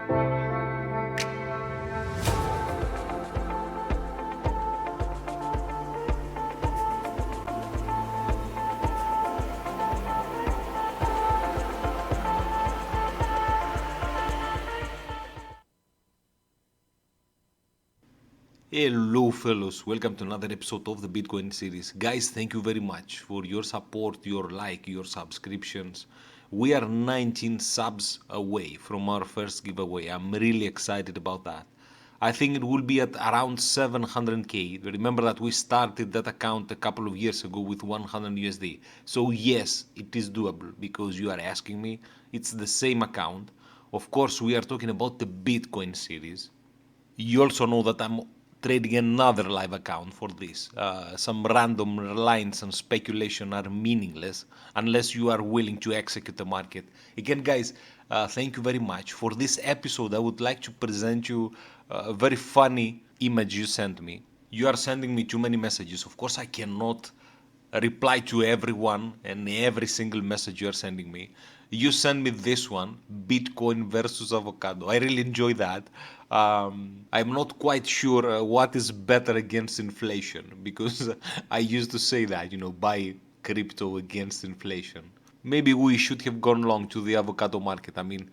Hello fellows, welcome to another episode of the Bitcoin series. Guys, thank you very much for your support, your like, your subscriptions. We are 19 subs away from our first giveaway. I'm really excited about that. I think it will be at around 700k. Remember that we started that account a couple of years ago with 100 USD. So yes, it is doable because you are asking me. It's the same account. Of course, we are talking about the Bitcoin series. You also know that I'm trading another live account for this. Some random lines and speculation are meaningless unless you are willing to execute the market. Again, guys, thank you very much. For this episode, I would like to present you a very funny image you sent me. You are sending me too many messages. Of course, I cannot reply to everyone and every single message you are sending me. You send me this one, Bitcoin versus avocado. I really enjoy that. I'm not quite sure what is better against inflation because I used to say that, buy crypto against inflation. Maybe we should have gone long to the avocado market. I mean,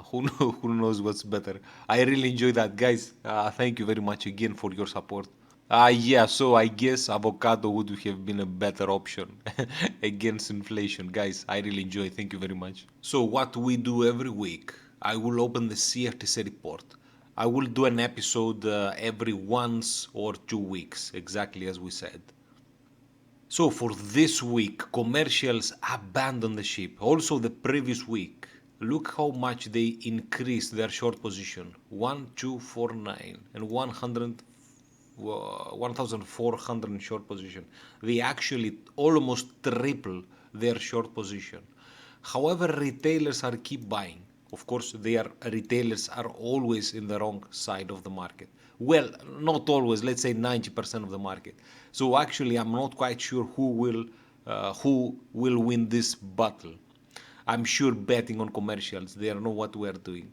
who knows what's better? I really enjoy that, guys. Thank you very much again for your support. Yeah, so I guess avocado would have been a better option against inflation. Guys, I really enjoy. Thank you very much. So what we do every week, I will open the CFTC report. I will do an episode every once or 2 weeks, exactly as we said. So for this week, commercials abandoned the ship. Also the previous week, look how much they increased their short position. 1249 and 1400 in short position. They actually almost triple their short position. However, retailers are keep buying. Of course, retailers are always in the wrong side of the market. Well, not always. Let's say 90% of the market. So actually, I'm not quite sure who will win this battle. I'm sure betting on commercials, they know what we are doing.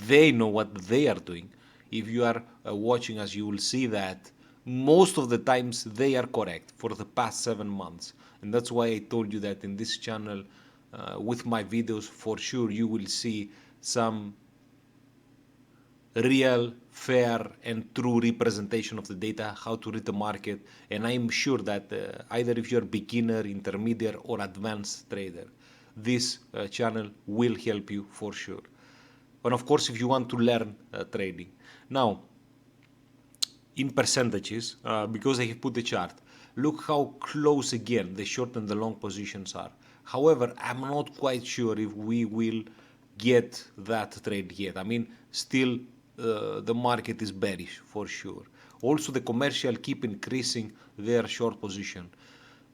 They know what they are doing. If you are watching us, you will see that most of the times they are correct for the past 7 months. And that's why I told you that in this channel, with my videos, for sure you will see some real, fair, and true representation of the data, how to read the market. And I'm sure that either if you're beginner, intermediate, or advanced trader, this channel will help you for sure. And of course, if you want to learn trading. Now, in percentages, because I have put the chart, look how close again the short and the long positions are. However, I'm not quite sure if we will get that trade yet. I mean, still the market is bearish for sure. Also, the commercial keep increasing their short position.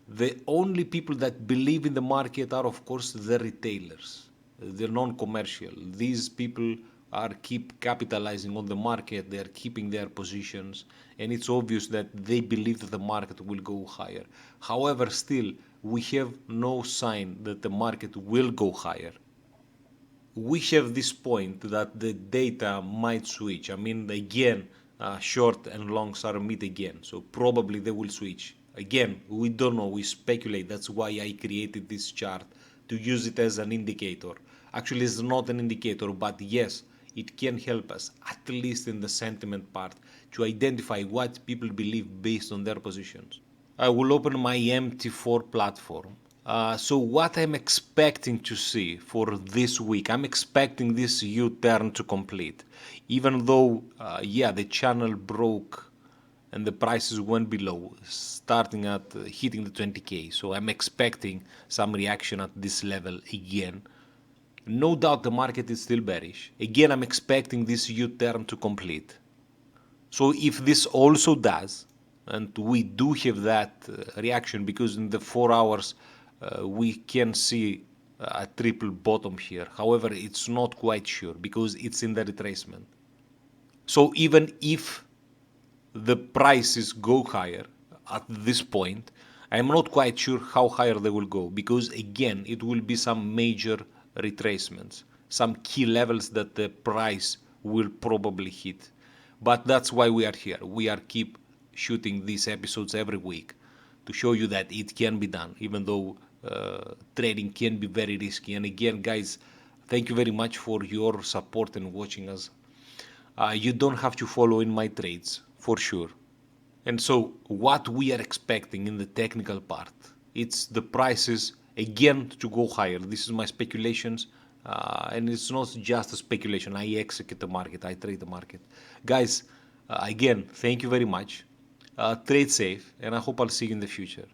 The only people that believe in the market are, of course, the retailers, the non-commercial. These people are keep capitalizing on the market. They are keeping their positions, and it's obvious that they believe that the market will go higher. However, still, we have no sign that the market will go higher. We have this point that the data might switch. I mean, again, short and longs are meet again, so probably they will switch. Again, we don't know, we speculate. That's why I created this chart, to use it as an indicator. Actually, it's not an indicator, but yes, it can help us, at least in the sentiment part, to identify what people believe based on their positions. I will open my MT4 platform. So what I'm expecting to see for this week, I'm expecting this U-turn to complete. Even though, the channel broke and the prices went below, starting at hitting the 20k. So I'm expecting some reaction at this level again. No doubt the market is still bearish. Again, I'm expecting this U-turn to complete. So if this also does, and we do have that reaction, because in the 4 hours we can see a triple bottom here. However, it's not quite sure because it's in the retracement. So even if the prices go higher at this point, I'm not quite sure how higher they will go, because again, it will be some major retracements. some key levels that the price will probably hit. But that's why we are here. We are keep shooting these episodes every week to show you that it can be done, even though trading can be very risky. And again, guys, thank you very much for your support and watching us. You don't have to follow in my trades, for sure. And so what we are expecting in the technical part, it's the prices again to go higher. This is my speculations, and it's not just a speculation. I execute the market, I trade the market. Guys, again, thank you very much. Trade safe, and I hope I'll see you in the future.